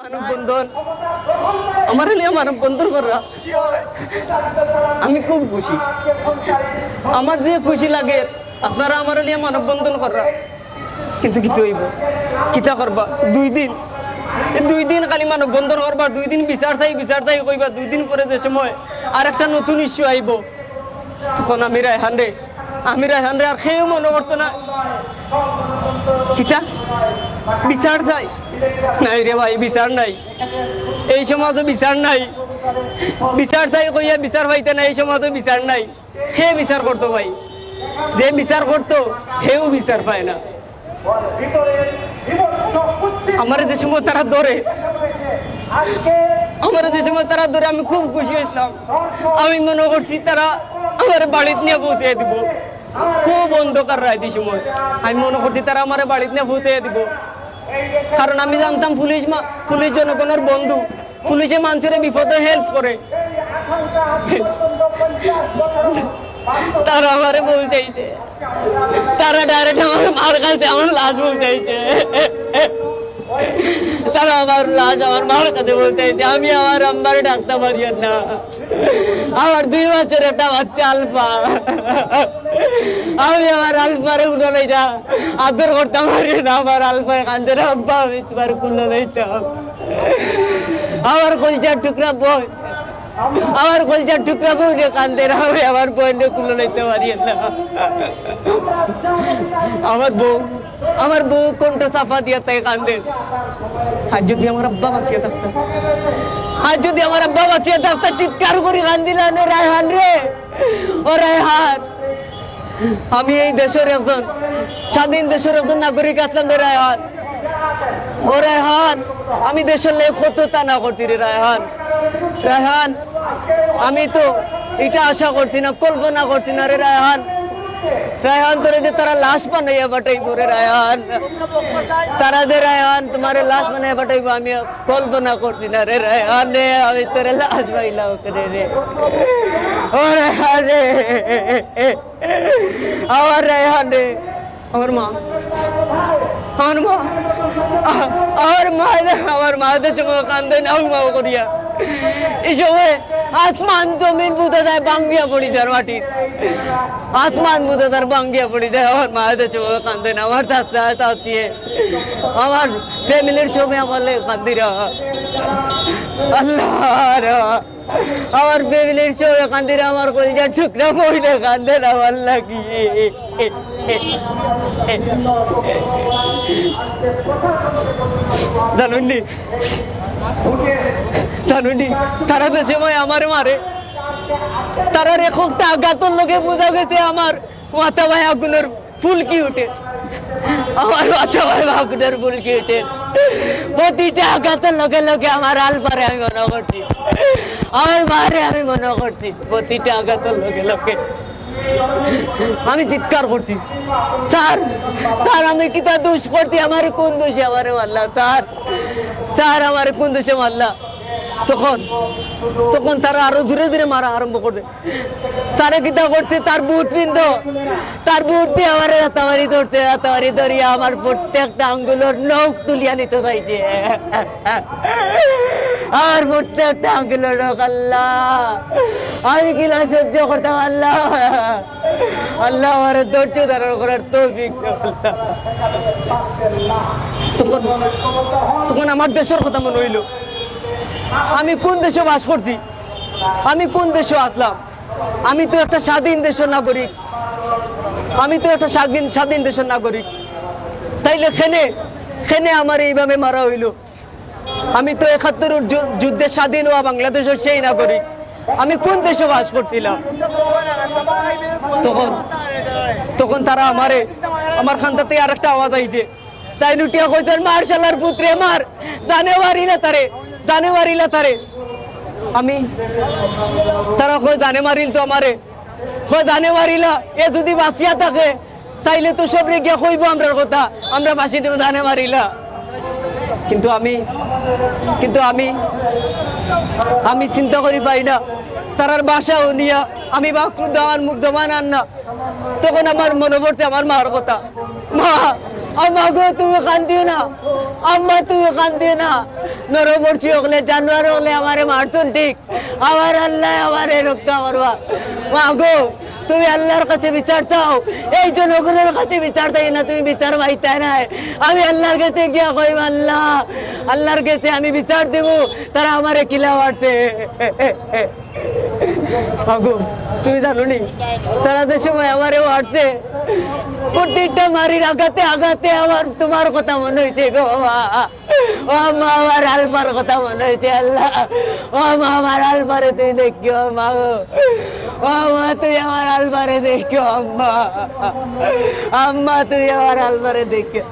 মানববন্ধন আমার লিয়ে মানববন্ধন করা আমি খুব খুশি। আমার যে খুশি লাগে আপনারা আমার লিয়ে মানববন্ধন করা, কিন্তু কি হইব কিতা করবা? 2 দিন খালি মানববন্ধন করবা, 2 দিন বিচার চাই কইবা, 2 দিন পরে যে সময় আর একটা নতুন ইস্যু আইব তখন আমি রায়হান রে আর খেয়েও মনে করতো না কিতা বিচার চাই। নাই রে ভাই, বিচার নাই, এই সমাজও বিচার নাই। বিচার চাই কইয়া বিচার পাইতে না, এই সমাজও বিচার নাই। খেয়ে বিচার করতো ভাই, যে বিচার করতো সেও বিচার পায় না। আমার যে সময় তারা ধরে আমি খুব খুশি হয়েছিলাম। আমি মনে করছি তারা আমার বাড়িতে নিয়ে পৌঁছে দিব। খুব অন্ধকার রাইতে সময় আমি মনে করছি তারা আমার বাড়িতে নিয়ে পৌঁছে দিব, কারণ আমি জানতাম পুলিশ জনগণের বন্ধু, পুলিশে মানুষের বিপদে হেল্প করে। তারা আমারে পৌঁছাইছে, তারা ডাইরেক্ট আমার কাছে আমার লাশ পৌঁছাইছে। তারা আমার লাশ আমার মার কাছে পৌঁছাইছে। আমি আমার আম্মারে ডাকতে পারি না। আমার 2 বছর একটা বাচ্চা আলফা, আমি আমার আলফারে উড়াই যা আদর করতে পারি না। আমার আলফায় কান্দে না, আব্বা আমি তোমার কুলো দিতাম। আমার কলচার টুকরা বই, আমার কলচার টুকরা বই দিয়ে কান্দে না, আমি আমার বইনে কুলো নিতে পারি না। আমার বউ কোনটা সাফা দিয়ে তাই কান্দে। আর যদি আমার আব্বা বাঁচিয়ে থাকতো, চিৎকার করে কান্দিলেন, রায়হান রে, ও রায়হান, আমি এই দেশের একজন স্বাধীন দেশের একজন নাগরিক আসলাম রে রায়হান। ও রায়হান, আমি দেশের লেগে কত টানা করছি রে রায়হান, আমি তো এটা আশা করছি না, কল্পনা করছি না রে রায়হান। তোরে যে তারা লাশ বানাইয়া বাটাইবো রে রায়হান, তারা যে রায়হান তোমার লাশ বানাইয়া বাটাইবো আমি কল্পনা করছি না রে রায়হান রে। আমি তোরে লাশ পাইলাম করে রে, ও রায়হান রে, আমার রায়হান রে, আমার মা চোখ কান্দে নাও মাও করিয়া। এই সময় আসমান জমিন বুঝে যায়, বাঙ্গিয়া পড়ি যায় মাটির, আসমান বুঝে তার বাঙ্গিয়া পড়ি যায়। আমার মায়েদের চোখ কান্দে না, আমার চাচি আমার ফ্যামিলির ছবি আমার কান্দিরা আল্লাহ, আমার ফ্যামিলির ছবি কান্দিরা, আমার কলিজার টুকরা বইলে কান্দে না আল্লাহ কি। জানুনি তারা যে সময় আমার মারে, তারা রেখকটা আঘাতর লোকে বোঝা গেছে আমার মাথা ভাই আগুনের ফুলকি উঠে, আমার মাথা ভাই আগুনের ফুলকি উঠে। প্রতিটা আঘাতের লোকে লোকে আমার আলপারে আমি মনে করছি, আমার মারে আমি মনে করছি, প্রতিটা আঘাতের লোকে লোকে আমি চিৎকার করছি, স্যার আমি কিতা দোষ করছি, আমার কোন দোষে আমারে মারলা স্যার আমার কোন দোষে মারলা। তখন তারা আরো দূরে দূরে মারা আরম্ভ করছে। স্যারে কিতা করছে, তার বুট দিয়ে আমার হাতাবাড়ি ধরিয়া আমার প্রত্যেকটা আঙ্গুলের নখ তুলিয়া নিতে চাইছে, আর প্রত্যেকটা আঙ্গুলের নখ। আল্লাহ, আমি কিনা সহ্য করতাম, আল্লাহ আমার ধৈর্য ধারণ করার তৌফিক। তখন আমার দেশের কথা মনে হইল, আমি কোন দেশে বাস করছি, আমি কোন দেশে আসলাম। আমি তো একটা স্বাধীন দেশের নাগরিক, তাইলে খেনে আমার এইভাবে মারা হইল। আমি তো ৭১ যুদ্ধে স্বাধীন হওয়া বাংলাদেশের সেই নাগরিক, আমি কোন দেশে বাস করছিলাম। তখন তারা আমার খান্দাতে আর একটা আওয়াজ আইছে, তাই লুটিয়া কইতেন, মার শালার পুত্রে মার, জানে মারিলা তারে। আমি তারা কই জানে মারিল তো আমারে, জানে মারিলা, এ যদি বাঁচিয়া থাকে তাইলে তো সব গিয়া কইব আমরার কথা, আমরা বাঁচি দেব, জানে মারিলা। কিন্তু আমি চিন্তা করি পাই না তারার বাসা নিয়া আমি বাক্রুদ্ধ, আমার মুখ দমান আন না। তখন আমার মনে পড়ছে আমার মার কথা, মা আম্মা গো তুমি কান্দিও না, আম্মা তুমি কান্দিও না। নরবর্ষী হলে জানোয়ার হলে আমারে মারতুন ঠিক, আমার আল্লাহ আমারে রক্ষা করবা। মা গো তুমি আল্লাহর কাছে বিচার চাও, এই জনগণের কাছে বিচার চাই না, তুমি বিচার পাইতে নাই। আমি আল্লাহর কাছে গিয়া কইব আল্লাহ, আল্লাহর কাছে আমি বিচার দেব, তারা আমারে কিলা মারছে। আগো তুমি জানো নি তারা যে সময় আমারে মারছে, প্রত্যেকটা মারির আঘাতে আঘাতে আমার তোমার কথা মনে হয়েছে গো মা। ও মা আমার আলফার কথা মনে হয়েছে আল্লাহ। ও মা আমার আলফারে তুই দেখিও মা গো। ও মা তুই আমার আলফারে দেখিও আম্মা, আম্মা তুই আমার আলফারে দেখিও।